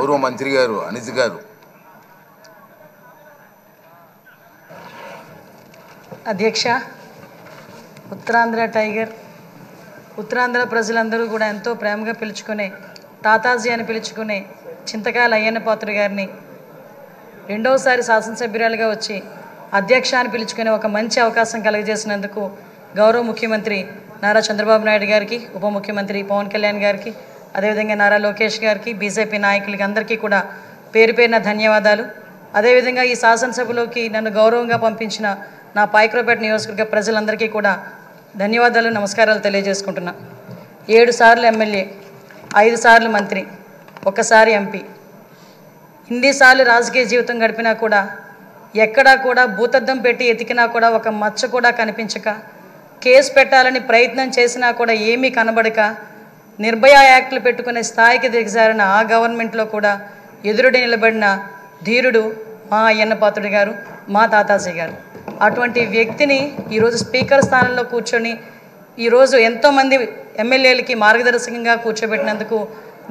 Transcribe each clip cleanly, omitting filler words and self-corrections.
గౌరవ మంత్రి గారు అనిత గారు. అధ్యక్ష, ఉత్తరాంధ్ర టైగర్, ఉత్తరాంధ్ర ప్రజలందరూ కూడా ఎంతో ప్రేమగా పిలుచుకునే తాతాజీ అని పిలుచుకునే చింతకాయల అయ్యన్న పాత్రుడు గారిని రెండవసారి శాసనసభ్యురాలుగా వచ్చి అధ్యక్ష అని పిలుచుకునే ఒక మంచి అవకాశం కలుగజేసినందుకు గౌరవ ముఖ్యమంత్రి నారా చంద్రబాబు నాయుడు గారికి, ఉప ముఖ్యమంత్రి పవన్ కళ్యాణ్ గారికి, అదేవిధంగా నారా లోకేష్ గారికి, బీజేపీ నాయకులకి అందరికీ కూడా పేరు పేరున ధన్యవాదాలు. అదేవిధంగా ఈ శాసనసభలోకి నన్ను గౌరవంగా పంపించిన నా పాయకరావుపేట నియోజకవర్గ ప్రజలందరికీ కూడా ధన్యవాదాలు, నమస్కారాలు తెలియజేసుకుంటున్నా. 7 సార్లు ఎమ్మెల్యే, 5 సార్లు మంత్రి, 1 సారి ఎంపీ, ఇన్నిసార్లు రాజకీయ జీవితం గడిపినా కూడా ఎక్కడా కూడా భూతద్దం పెట్టి ఎతికినా కూడా ఒక మచ్చ కూడా కనిపించక, కేసు పెట్టాలని ప్రయత్నం చేసినా కూడా ఏమీ కనబడక, నిర్భయ యాక్టులు పెట్టుకునే స్థాయికి దిగజారిన ఆ గవర్నమెంట్లో కూడా ఎదురుడి నిలబడిన ధీరుడు మా అయ్యన్న పాత్రుడు గారు, మా తాతాజీ గారు. అటువంటి వ్యక్తిని ఈరోజు స్పీకర్ స్థానంలో కూర్చొని ఈరోజు ఎంతోమంది ఎమ్మెల్యేలకి మార్గదర్శకంగా కూర్చోబెట్టినందుకు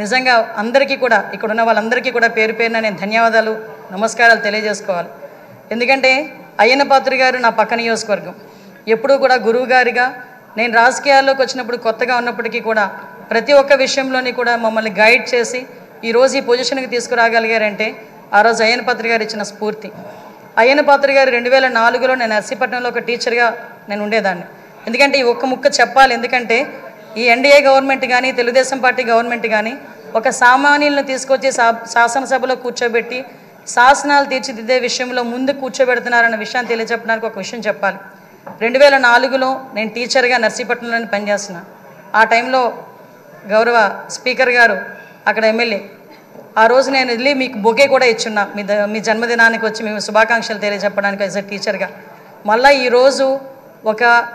నిజంగా అందరికీ కూడా, ఇక్కడ ఉన్న వాళ్ళందరికీ కూడా పేరు పేరున నేను ధన్యవాదాలు, నమస్కారాలు తెలియజేసుకోవాలి. ఎందుకంటే అయ్యన్న పాత్రుడు గారు నా పక్క నియోజకవర్గం. ఎప్పుడూ కూడా గురువు గారిగా నేను రాజకీయాల్లోకి వచ్చినప్పుడు కొత్తగా ఉన్నప్పటికీ కూడా ప్రతి ఒక్క విషయంలోని కూడా మమ్మల్ని గైడ్ చేసి ఈరోజు ఈ పొజిషన్కి తీసుకురాగలిగారంటే ఆ రోజు అయ్యన్న పాత్రుడు గారు ఇచ్చిన స్ఫూర్తి. అయ్యన్న పాత్రుడు గారు 2004లో నేను నర్సీపట్నంలో ఒక టీచర్గా నేను ఉండేదాన్ని. ఎందుకంటే ఈ ఒక్క ముక్క చెప్పాలి, ఎందుకంటే ఈ ఎన్డీఏ గవర్నమెంట్ కానీ తెలుగుదేశం పార్టీ గవర్నమెంట్ కానీ ఒక సామాన్యులను తీసుకొచ్చి శాసనసభలో కూర్చోబెట్టి శాసనాలు తీర్చిదిద్దే విషయంలో ముందు కూర్చోబెడుతున్నారన్న విషయాన్ని తెలియజెప్పడానికి ఒక విషయం చెప్పాలి. 2004లో నేను టీచర్గా నర్సీపట్నంలో పనిచేస్తున్నా. ఆ టైంలో గౌరవ స్పీకర్ గారు అక్కడ ఎమ్మెల్యే. ఆ రోజు నేను వెళ్ళి మీకు బొకే కూడా ఇచ్చున్నా, మీ జన్మదినానికి వచ్చి మేము శుభాకాంక్షలు తెలియజెప్పడానికి యాజ్ ఎ టీచర్గా. మళ్ళీ ఈరోజు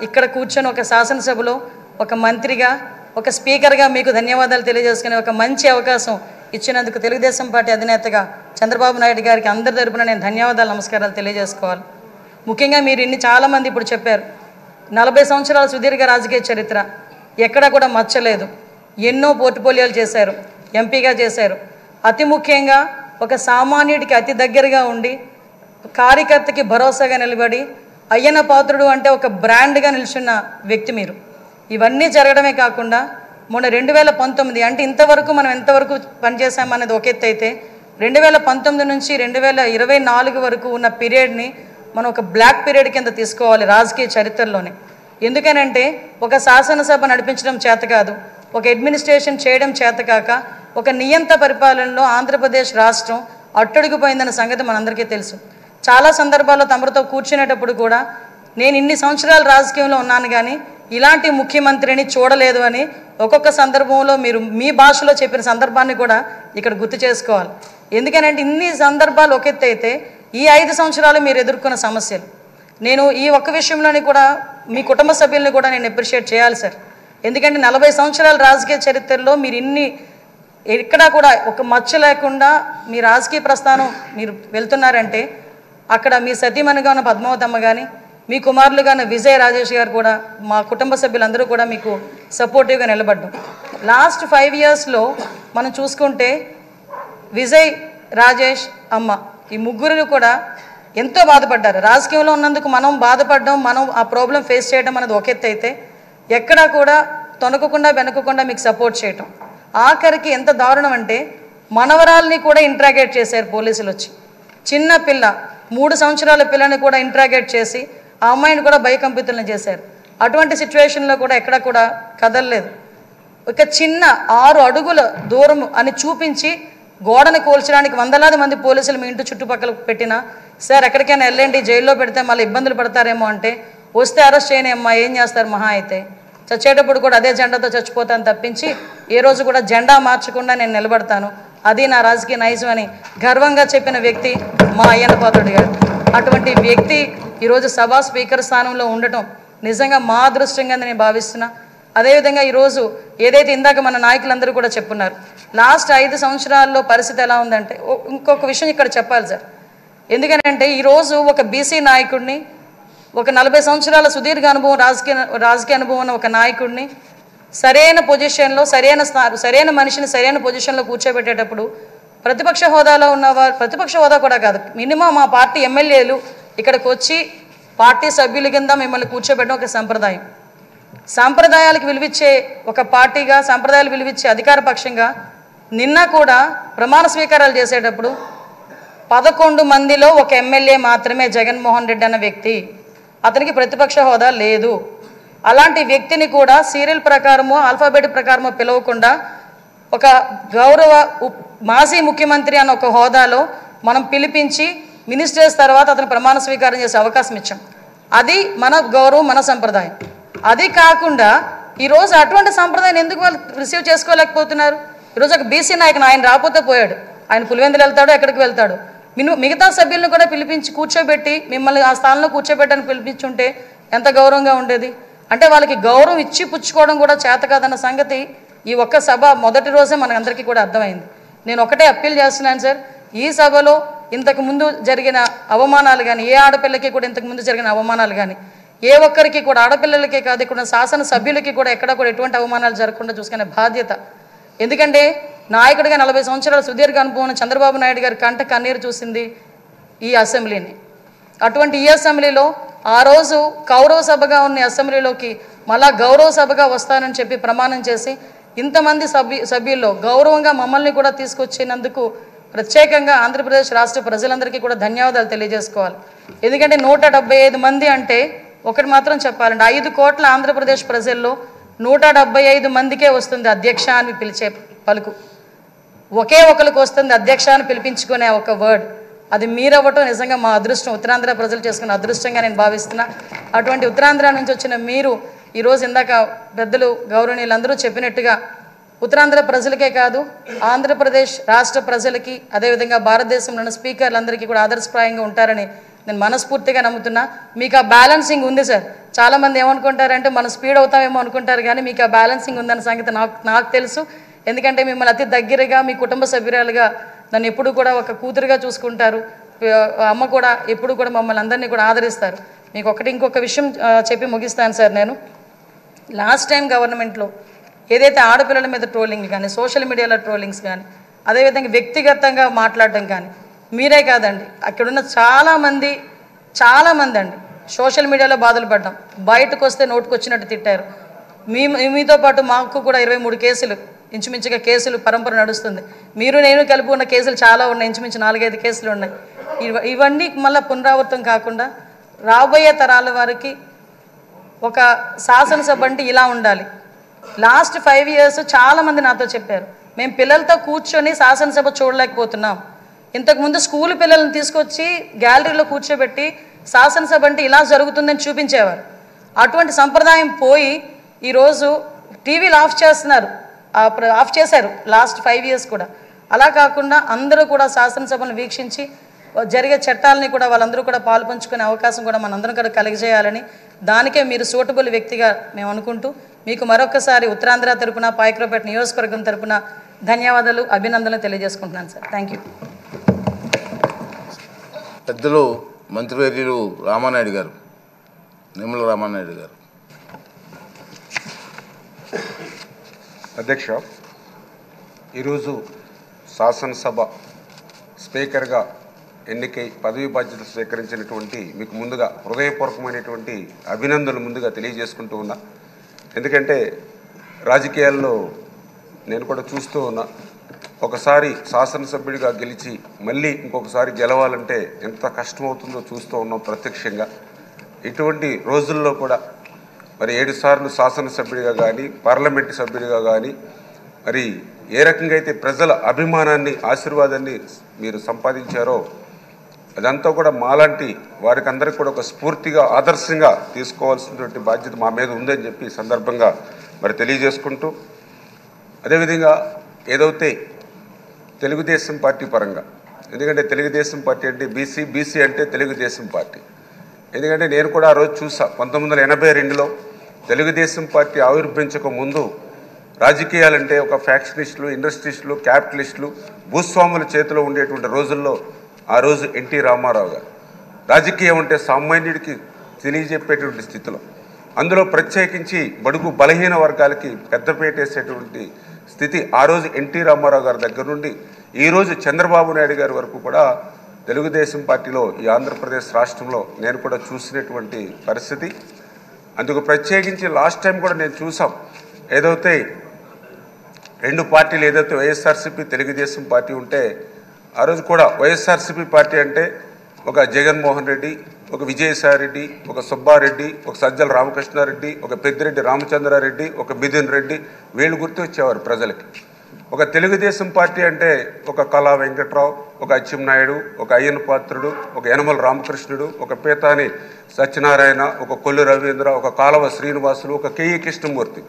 ఇక్కడ కూర్చొని ఒక శాసనసభలో ఒక మంత్రిగా, ఒక స్పీకర్గా మీకు ధన్యవాదాలు తెలియజేసుకునే ఒక మంచి అవకాశం ఇచ్చినందుకు తెలుగుదేశం పార్టీ అధినేతగా చంద్రబాబు నాయుడు గారికి అందరి తరపున నేను ధన్యవాదాలు, నమస్కారాలు తెలియజేసుకోవాలి. ముఖ్యంగా మీరు చాలామంది ఇప్పుడు చెప్పారు, 40 సంవత్సరాల సుదీర్ఘ రాజకీయ చరిత్ర, ఎక్కడా కూడా మచ్చలేదు, ఎన్నో పోర్ట్ఫోలియోలు చేశారు, ఎంపీగా చేశారు. అతి ముఖ్యంగా ఒక సామాన్యుడికి అతి దగ్గరగా ఉండి కార్యకర్తకి భరోసాగా నిలబడి అయ్యన్న పాత్రుడు అంటే ఒక బ్రాండ్గా నిల్చున్న వ్యక్తి మీరు. ఇవన్నీ జరగడమే కాకుండా మొన్న 2019 అంటే ఇంతవరకు మనం ఎంతవరకు పనిచేసామనేది ఒక ఎత్తు అయితే 2019 నుంచి 2024 వరకు ఉన్న పీరియడ్ని మనం ఒక బ్లాక్ పీరియడ్ కింద తీసుకోవాలి రాజకీయ చరిత్రలోనే. ఎందుకనంటే ఒక శాసనసభ నడిపించడం చేత కాదు, ఒక అడ్మినిస్ట్రేషన్ చేయడం చేత కాక ఒక నియంత పరిపాలనలో ఆంధ్రప్రదేశ్ రాష్ట్రం అట్టడుగుపోయిందన్న సంగతి మనందరికీ తెలుసు. చాలా సందర్భాల్లో తమరితో కూర్చునేటప్పుడు కూడా నేను ఇన్ని సంవత్సరాలు రాజకీయంలో ఉన్నాను కానీ ఇలాంటి ముఖ్యమంత్రిని చూడలేదు అని ఒక్కొక్క సందర్భంలో మీరు మీ భాషలో చెప్పిన సందర్భాన్ని కూడా ఇక్కడ గుర్తు చేసుకోవాలి. ఎందుకనంటే ఇన్ని సందర్భాలు ఒక ఎత్తు అయితే ఈ 5 సంవత్సరాలు మీరు ఎదుర్కొన్న సమస్యలు, నేను ఈ ఒక్క విషయంలోని కూడా మీ కుటుంబ సభ్యుల్ని కూడా నేను అప్రిషియేట్ చేయాలి సార్. ఎందుకంటే 40 సంవత్సరాల రాజకీయ చరిత్రలో మీరు ఎక్కడా కూడా ఒక మచ్చ లేకుండా మీ రాజకీయ ప్రస్థానం మీరు వెళ్తున్నారంటే అక్కడ మీ సతీమణిగా ఉన్న పద్మావతమ్మ కానీ, మీ కుమారులుగా ఉన్న విజయ్ రాజేష్ గారు కూడా, మా కుటుంబ సభ్యులందరూ కూడా మీకు సపోర్టివ్గా నిలబడ్డాం. లాస్ట్ 5 ఇయర్స్లో మనం చూసుకుంటే విజయ్, రాజేష్, అమ్మ ఈ ముగ్గురు కూడా ఎంతో బాధపడ్డారు. రాజకీయంలో ఉన్నందుకు మనం బాధపడడం, మనం ఆ ప్రాబ్లం ఫేస్ చేయడం అనేది ఒక ఎత్తు అయితే ఎక్కడా కూడా తొనకకుండా వెనకకుండా మీకు సపోర్ట్ చేయటం. ఆఖరికి ఎంత దారుణం అంటే మనవరాల్ని కూడా ఇంట్రాగేట్ చేశారు పోలీసులు వచ్చి. చిన్న పిల్ల 3 సంవత్సరాల పిల్లని కూడా ఇంట్రాగేట్ చేసి ఆ అమ్మాయిని కూడా భయకంపితులను చేశారు. అటువంటి సిచ్యువేషన్లో కూడా ఎక్కడ కూడా కదలలేదు. ఒక చిన్న 6 అడుగుల దూరం అని చూపించి గోడను కోల్చడానికి వందలాది మంది పోలీసులు మీ ఇంటి చుట్టుపక్కల పెట్టినా సార్ ఎక్కడికైనా వెళ్ళండి, జైల్లో పెడితే మళ్ళీ ఇబ్బందులు పడతారేమో అంటే వస్తే అరెస్ట్ చేయని అమ్మా ఏం చేస్తారు, మహా అయితే చచ్చేటప్పుడు కూడా అదే జెండాతో చచ్చిపోతాను తప్పించి ఏ రోజు కూడా జెండా మార్చకుండా నేను నిలబడతాను, అది నా రాజకీయ నైజం అని గర్వంగా చెప్పిన వ్యక్తి మా అయ్యన్న పాత్రుడు గారు. అటువంటి వ్యక్తి ఈరోజు సభా స్పీకర్ స్థానంలో ఉండటం నిజంగా మా అదృష్టంగా నేను భావిస్తున్నా. అదేవిధంగా ఈరోజు ఏదైతే ఇందాక మన నాయకులందరూ కూడా చెప్పున్నారు, లాస్ట్ 5 సంవత్సరాల్లో పరిస్థితి ఎలా ఉందంటే ఇంకొక విషయం ఇక్కడ చెప్పాలి సార్. ఎందుకంటే ఈరోజు ఒక బీసీ నాయకుడిని, ఒక 40 సంవత్సరాల సుదీర్ఘ అనుభవం రాజకీయ అనుభవం ఉన్న ఒక నాయకుడిని సరైన పొజిషన్లో సరైన మనిషిని సరైన పొజిషన్లో కూర్చోబెట్టేటప్పుడు ప్రతిపక్ష హోదాలో ఉన్నవారు, ప్రతిపక్ష హోదా కూడా కాదు, మినిమం మా పార్టీ ఎమ్మెల్యేలు ఇక్కడికి వచ్చి పార్టీ సభ్యుల కింద మిమ్మల్ని కూర్చోబెట్టడం ఒక సంప్రదాయం. సాంప్రదాయాలకు విలువిచ్చే ఒక పార్టీగా, సాంప్రదాయాలు విలువిచ్చే అధికార పక్షంగా నిన్న కూడా ప్రమాణ స్వీకారాలు చేసేటప్పుడు 11 మందిలో ఒక ఎమ్మెల్యే మాత్రమే జగన్మోహన్ రెడ్డి అన్న వ్యక్తి, అతనికి ప్రతిపక్ష హోదా లేదు. అలాంటి వ్యక్తిని కూడా సీరియల్ ప్రకారమో ఆల్ఫాబెట్ ప్రకారమో పిలవకుండా ఒక గౌరవ మాజీ ముఖ్యమంత్రి అన్న ఒక హోదాలో మనం పిలిపించి మినిస్టర్స్ తర్వాత అతను ప్రమాణ స్వీకారం చేసే అవకాశం ఇచ్చాం. అది మన గౌరవం, మన సంప్రదాయం. అది కాకుండా ఈరోజు అటువంటి సంప్రదాయం ఎందుకు వాళ్ళు రిసీవ్ చేసుకోలేకపోతున్నారు? ఈరోజు ఒక బీసీ నాయకుడు, ఆయన రాకపోతే పోయాడు, ఆయన పులివెందులు వెళ్తాడు, ఎక్కడికి వెళ్తాడు. మిగతా సభ్యులను కూడా పిలిపించి కూర్చోబెట్టి మిమ్మల్ని ఆ స్థానంలో కూర్చోబెట్టని పిలిపించుంటే ఎంత గౌరవంగా ఉండేది. అంటే వాళ్ళకి గౌరవం ఇచ్చి పుచ్చుకోవడం కూడా చేత కాదన్న సంగతి ఈ ఒక్క సభ మొదటి రోజే మనందరికీ కూడా అర్థమైంది. నేను ఒకటే అప్పీల్ చేస్తున్నాను సార్, ఈ సభలో ఇంతకు ముందు జరిగిన అవమానాలు కానీ, ఏ ఆడపిల్లకి కూడా ఇంతకు ముందు జరిగిన అవమానాలు కానీ, ఏ ఒక్కరికి కూడా, ఆడపిల్లలకే కాదు ఇక్కడ శాసన సభ్యులకి కూడా ఎక్కడ కూడా ఎటువంటి అవమానాలు జరగకుండా చూసుకునే బాధ్యత. ఎందుకంటే నాయకుడిగా 40 సంవత్సరాల సుదీర్ఘ అనుభవం చంద్రబాబు నాయుడు గారి కంట కన్నీరు చూసింది ఈ అసెంబ్లీని. అటువంటి ఈ అసెంబ్లీలో ఆ రోజు కౌరవ సభగా ఉన్న అసెంబ్లీలోకి మళ్ళా గౌరవ సభగా వస్తానని చెప్పి ప్రమాణం చేసి ఇంతమంది సభ్యుల్లో గౌరవంగా మమ్మల్ని కూడా తీసుకొచ్చినందుకు ప్రత్యేకంగా ఆంధ్రప్రదేశ్ రాష్ట్ర ప్రజలందరికీ కూడా ధన్యవాదాలు తెలియజేసుకోవాలి. ఎందుకంటే 175 మంది అంటే ఒకటి మాత్రం చెప్పాలండి, 5 కోట్ల ఆంధ్రప్రదేశ్ ప్రజల్లో 175 మందికే వస్తుంది అధ్యక్ష అని పిలిచే పలుకు. ఒకే ఒకరికి వస్తుంది అధ్యక్ష అని పిలిపించుకునే ఒక వర్డ్. అది మీరవ్వటం నిజంగా మా అదృష్టం, ఉత్తరాంధ్ర ప్రజలు చేసుకున్న అదృష్టంగా నేను భావిస్తున్నా. అటువంటి ఉత్తరాంధ్ర నుంచి వచ్చిన మీరు ఈరోజు ఇందాక పెద్దలు గౌరవనీయులందరూ చెప్పినట్టుగా ఉత్తరాంధ్ర ప్రజలకే కాదు ఆంధ్రప్రదేశ్ రాష్ట్ర ప్రజలకి, అదేవిధంగా భారతదేశంలో ఉన్న స్పీకర్లందరికీ కూడా ఆదర్శప్రాయంగా ఉంటారని నేను మనస్ఫూర్తిగా నమ్ముతున్నా. మీకు ఆ బ్యాలెన్సింగ్ ఉంది సార్. చాలామంది ఏమనుకుంటారంటే మనం స్పీడ్ అవుతామేమో అనుకుంటారు, కానీ మీకు ఆ బ్యాలెన్సింగ్ ఉందన్న సంగతి నాకు తెలుసు. ఎందుకంటే మిమ్మల్ని అతి దగ్గరగా మీ కుటుంబ సభ్యురాలుగా నన్ను ఎప్పుడు కూడా ఒక కూతురుగా చూసుకుంటారు. అమ్మ కూడా ఎప్పుడు కూడా మమ్మల్ని అందరినీ కూడా ఆదరిస్తారు. మీకు ఇంకొక విషయం చెప్పి ముగిస్తాను సార్. నేను లాస్ట్ టైం గవర్నమెంట్లో ఏదైతే ఆడపిల్లల మీద ట్రోలింగ్ కానీ, సోషల్ మీడియాలో ట్రోలింగ్స్ కానీ, అదేవిధంగా వ్యక్తిగతంగా మాట్లాడడం కానీ, మీరే కాదండి అక్కడున్న చాలామంది అండి సోషల్ మీడియాలో బాధలు పడ్డాం. బయటకు వస్తే నోటుకు వచ్చినట్టు తిట్టారు. మీతో పాటు మాకు కూడా 23 కేసులు ఇంచుమించుగా కేసులు పరంపర నడుస్తుంది. మీరు నేను కలిపి ఉన్న కేసులు చాలా ఉన్నాయి, ఇంచుమించు 4-5 కేసులు ఉన్నాయి. ఇవన్నీ మళ్ళీ పునరావృతం కాకుండా రాబోయే తరాల వారికి ఒక శాసనసభ అంటే ఇలా ఉండాలి. లాస్ట్ 5 ఇయర్స్ చాలామంది నాతో చెప్పారు, మేము పిల్లలతో కూర్చొని శాసనసభ చూడలేకపోతున్నాం. ఇంతకుముందు స్కూల్ పిల్లల్ని తీసుకొచ్చి గ్యాలరీలో కూర్చోబెట్టి శాసనసభ అంటే ఇలా జరుగుతుందని చూపించేవారు. అటువంటి సంప్రదాయం పోయి ఈరోజు టీవీలు ఆఫ్ చేశారు లాస్ట్ 5 ఇయర్స్ కూడా. అలా కాకుండా అందరూ కూడా శాసనసభను వీక్షించి జరిగే చట్టాలని కూడా వాళ్ళందరూ కూడా పాలు పంచుకునే అవకాశం కూడా మనందరం కూడా కలిగజేయాలని, దానికే మీరు సూటబుల్ వ్యక్తిగా మేము అనుకుంటూ మీకు మరొకసారి ఉత్తరాంధ్ర తరపున, పాయకరావుపేట నియోజకవర్గం తరపున ధన్యవాదాలు, అభినందనలు తెలియజేసుకుంటున్నాను సార్. Thank you. పెద్దలు మంత్రివర్యులు రామానాయుడు గారు, నిమ్మల రామానాయుడు గారు. అధ్యక్ష, ఈరోజు శాసనసభ స్పీకర్గా ఎన్నికై పదవి బాధ్యతలు స్వీకరించినటువంటి మీకు ముందుగా హృదయపూర్వకమైనటువంటి అభినందనలు ముందుగా తెలియజేసుకుంటూ ఉన్నా. ఎందుకంటే రాజకీయాల్లో నేను కూడా చూస్తూ ఉన్నా, ఒకసారి శాసనసభ్యుడిగా గెలిచి మళ్ళీ ఇంకొకసారి గెలవాలంటే ఎంత కష్టమవుతుందో చూస్తూ ఉన్నాం ప్రత్యక్షంగా. ఇటువంటి రోజుల్లో కూడా మరి 7 సార్లు శాసనసభ్యుడిగా కానీ, పార్లమెంటు సభ్యుడిగా కానీ, మరి ఏ రకంగా అయితే ప్రజల అభిమానాన్ని, ఆశీర్వాదాన్ని మీరు సంపాదించారో అదంతా కూడా మాలాంటి వారికి అందరికీ కూడా ఒక స్ఫూర్తిగా, ఆదర్శంగా తీసుకోవాల్సినటువంటి బాధ్యత మా మీద ఉందని చెప్పి సందర్భంగా మరి తెలియజేసుకుంటూ, అదేవిధంగా ఏదైతే తెలుగుదేశం పార్టీ పరంగా, ఎందుకంటే తెలుగుదేశం పార్టీ అంటే బీసీ అంటే తెలుగుదేశం పార్టీ. ఎందుకంటే నేను కూడా ఆ రోజు చూసా, 1982లో తెలుగుదేశం పార్టీ ఆవిర్భవించక ముందు రాజకీయాలంటే ఒక ఫ్యాక్షనిస్టులు, ఇండస్ట్రిస్టులు, క్యాపిటలిస్టులు, భూస్వాముల చేతిలో ఉండేటువంటి రోజుల్లో ఆ రోజు ఎన్టీ రామారావు గారు రాజకీయం అంటే సామాన్యుడికి తెలియజెప్పేటువంటి స్థితిలో, అందులో ప్రత్యేకించి బడుగు బలహీన వర్గాలకి పెద్దపేట వేసేటువంటి స్థితి ఆ రోజు ఎన్టీ రామారావు గారి దగ్గర నుండి ఈరోజు చంద్రబాబు నాయుడు గారి వరకు కూడా తెలుగుదేశం పార్టీలో ఈ ఆంధ్రప్రదేశ్ రాష్ట్రంలో నేను కూడా చూసినటువంటి పరిస్థితి. అందుకు ప్రత్యేకించి లాస్ట్ టైం కూడా నేను చూసాం, ఏదైతే రెండు పార్టీలు ఏదైతే వైఎస్ఆర్సీపీ తెలుగుదేశం పార్టీ ఉంటే ఆ రోజు కూడా వైఎస్ఆర్సీపీ పార్టీ అంటే ఒక జగన్మోహన్ రెడ్డి, ఒక విజయసాయిరెడ్డి, ఒక సుబ్బారెడ్డి, ఒక సజ్జల రామకృష్ణారెడ్డి, ఒక పెద్దిరెడ్డి రామచంద్రారెడ్డి, ఒక మిథున్ రెడ్డి, వీళ్ళు గుర్తు వచ్చేవారు ప్రజలకి. ఒక తెలుగుదేశం పార్టీ అంటే ఒక కళా వెంకట్రావు, ఒక అచ్చెన్నాయుడు, ఒక అయ్యన్న పాత్రుడు, ఒక యనమల రామకృష్ణుడు, ఒక పేతాని సత్యనారాయణ, ఒక కొల్లు రవీంద్ర, ఒక కాలవ శ్రీనివాసులు, ఒక కేఈ కృష్ణమూర్తి.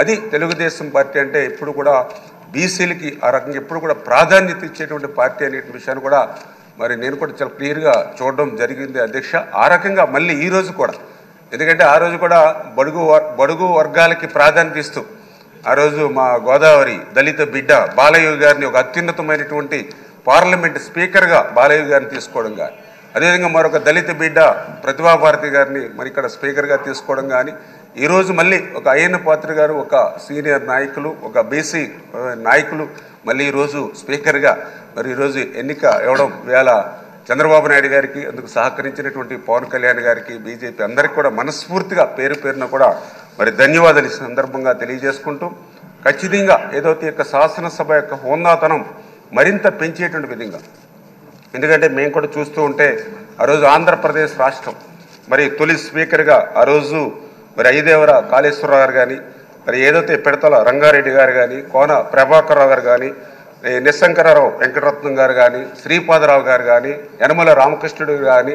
అది తెలుగుదేశం పార్టీ అంటే ఎప్పుడు కూడా బీసీలకి ఆ రకంగా ఎప్పుడు కూడా ప్రాధాన్యత ఇచ్చేటువంటి పార్టీ అనే విషయాన్ని కూడా మరి నేను కూడా చాలా క్లియర్గా చూడడం జరిగింది అధ్యక్ష. ఆ రకంగా మళ్ళీ ఈ రోజు కూడా, ఎందుకంటే ఆ రోజు కూడా బడుగు వర్గాలకి ప్రాధాన్యత ఇస్తూ ఆ రోజు మా గోదావరి దళిత బిడ్డ బాలయ్య గారిని ఒక అత్యున్నతమైనటువంటి పార్లమెంట్ స్పీకర్గా బాలయ్య గారిని తీసుకోవడం కానీ, అదేవిధంగా మరొక దళిత బిడ్డ ప్రతిభాభారతి గారిని మరి ఇక్కడ స్పీకర్గా తీసుకోవడం కానీ, ఈరోజు మళ్ళీ ఒక అయ్యన్న పాత్ర గారు ఒక సీనియర్ నాయకులు, ఒక బీసీ నాయకులు మళ్ళీ ఈరోజు స్పీకర్గా మరి ఈరోజు ఎన్నిక ఇవ్వడం వేళ చంద్రబాబు నాయుడు గారికి, అందుకు సహకరించినటువంటి పవన్ కళ్యాణ్ గారికి, బీజేపీ అందరికీ కూడా మనస్ఫూర్తిగా పేరు పేరున కూడా మరి ధన్యవాదాలు ఈ సందర్భంగా తెలియజేసుకుంటూ, ఖచ్చితంగా ఏదైతే యొక్క శాసనసభ యొక్క హోందాతనం మరింత పెంచేటువంటి విధంగా, ఎందుకంటే మేము కూడా చూస్తూ ఉంటే ఆ రోజు ఆంధ్రప్రదేశ్ రాష్ట్రం మరి తొలి స్పీకర్గా ఆ రోజు మరి ఐదేవర కాళేశ్వరరావు గారు కానీ, మరి ఏదైతే పిడతల రంగారెడ్డి గారు కానీ, కోన ప్రభాకర్రావు గారు కానీ, నిస్సంకరరావు వెంకటరత్నం గారు కానీ, శ్రీపాదరావు గారు కానీ, యనమల రామకృష్ణుడు కానీ,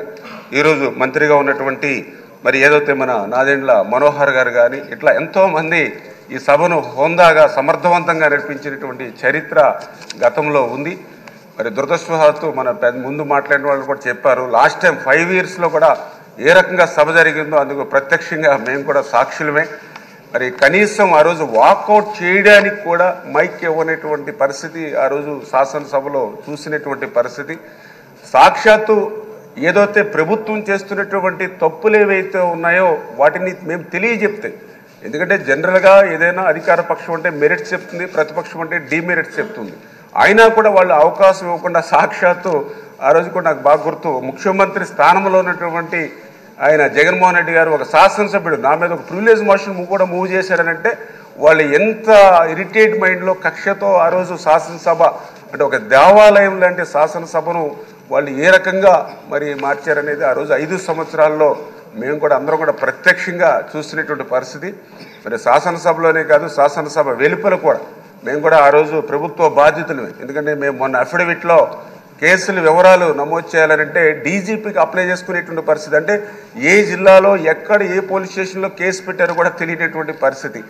ఈరోజు మంత్రిగా ఉన్నటువంటి మరి ఏదైతే మన నాదెండ్ల మనోహర్ గారు కానీ, ఇట్లా ఎంతోమంది ఈ సభను హోందాగా సమర్థవంతంగా నడిపించినటువంటి చరిత్ర గతంలో ఉంది. మరి దురదృష్టవశాత్తు మన ముందు మాట్లాడిన వాళ్ళు కూడా చెప్పారు, లాస్ట్ టైం 5 yearsలో కూడా ఏ రకంగా సభ జరిగిందో అందుకు ప్రత్యక్షంగా మేము కూడా సాక్షులమే. మరి కనీసం ఆ రోజు వాకౌట్ చేయడానికి కూడా మైక్ ఇవ్వనటువంటి పరిస్థితి ఆ రోజు శాసనసభలో చూసినటువంటి పరిస్థితి. సాక్షాత్తు ఏదైతే ప్రభుత్వం చేస్తున్నటువంటి తప్పులు ఏవైతే ఉన్నాయో వాటిని మేము తెలియజెప్తే, ఎందుకంటే జనరల్గా ఏదైనా అధికార పక్షం అంటే మెరిట్స్ చెప్తుంది, ప్రతిపక్షం అంటే డిమెరిట్స్ చెప్తుంది. అయినా కూడా వాళ్ళు అవకాశం ఇవ్వకుండా సాక్షాత్తు ఆ రోజు కూడా నాకు బాగా గుర్తు, ముఖ్యమంత్రి స్థానంలో ఉన్నటువంటి ఆయన జగన్మోహన్ రెడ్డి గారు ఒక శాసనసభ్యుడు నా మీద ఒక ప్రివిలేజ్ మోషన్ కూడా మూవ్ చేశారనంటే వాళ్ళు ఎంత ఇరిటేట్ మైండ్లో కక్షతో ఆ రోజు శాసనసభ అంటే ఒక దేవాలయం లాంటి శాసనసభను వాళ్ళు ఏ రకంగా మరి మార్చారనేది ఆ రోజు 5 సంవత్సరాల్లో మేము కూడా అందరం కూడా ప్రత్యక్షంగా చూస్తున్నటువంటి పరిస్థితి. మరి శాసనసభలోనే కాదు, శాసనసభ వెలుపల కూడా మేము కూడా ఆ రోజు ప్రభుత్వ బాధ్యతలు, ఎందుకంటే మేము మొన్న అఫిడవిట్లో కేసుల వివరాలు నమోదు చేయాలంటే డీజీపీకి అప్లై చేసుకునేటువంటి పరిస్థితి, అంటే ఏ జిల్లాలో ఎక్కడ ఏ పోలీస్ స్టేషన్లో కేసు పెట్టారో కూడా తెలియనటువంటి పరిస్థితి.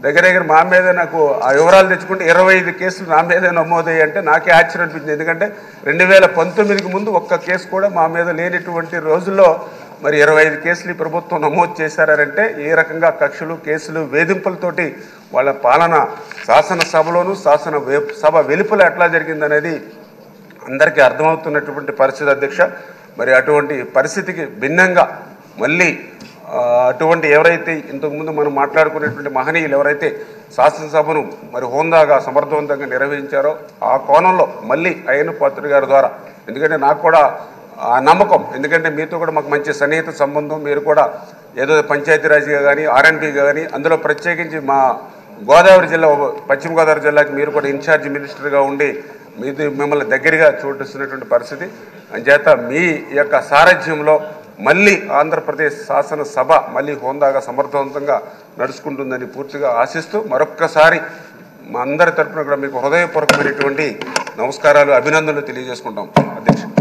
దగ్గర మా మీద నాకు ఆ వివరాలు తెచ్చుకుంటే 25 కేసులు నా మీద నమోదయ్యాయి అంటే నాకే ఆశ్చర్యం అనిపించింది. ఎందుకంటే 2019కి ముందు ఒక్క కేసు కూడా మా మీద లేనటువంటి రోజుల్లో మరి 25 కేసులు ఈ ప్రభుత్వం నమోదు చేశారంటే ఏ రకంగా కక్షలు, కేసులు, వేధింపులతోటి వాళ్ళ పాలన శాసనసభలోనూ సభ వెలుపల ఎట్లా జరిగిందనేది అందరికీ అర్థమవుతున్నటువంటి పరిస్థితి అధ్యక్ష. మరి అటువంటి పరిస్థితికి భిన్నంగా మళ్ళీ అటువంటి ఎవరైతే ఇంతకుముందు మనం మాట్లాడుకునేటువంటి మహనీయులు ఎవరైతే శాసనసభను మరి హోందాగా సమర్థవంతంగా నిర్వహించారో ఆ కోణంలో మళ్ళీ అయ్యన్న పాత్రుడు గారి ద్వారా, ఎందుకంటే నాకు కూడా ఆ నమ్మకం, ఎందుకంటే మీతో కూడా మాకు మంచి సన్నిహిత సంబంధం, మీరు కూడా ఏదో పంచాయతీరాజ్గా కానీ ఆర్ఎండ్బీగా కానీ, అందులో ప్రత్యేకించి మా గోదావరి జిల్లా పశ్చిమ గోదావరి జిల్లాకి మీరు కూడా ఇన్ఛార్జ్ మినిస్టర్గా ఉండి మిమ్మల్ని దగ్గరగా చూపిస్తున్నటువంటి పరిస్థితి. అంచేత మీ యొక్క సారథ్యంలో మళ్ళీ ఆంధ్రప్రదేశ్ శాసనసభ మళ్ళీ హోందాగా సమర్థవంతంగా నడుచుకుంటుందని పూర్తిగా ఆశిస్తూ మరొక్కసారి మా అందరి తరఫున కూడా మీకు హృదయపూర్వకమైనటువంటి నమస్కారాలు, అభినందనలు తెలియజేసుకుంటాం అధ్యక్ష.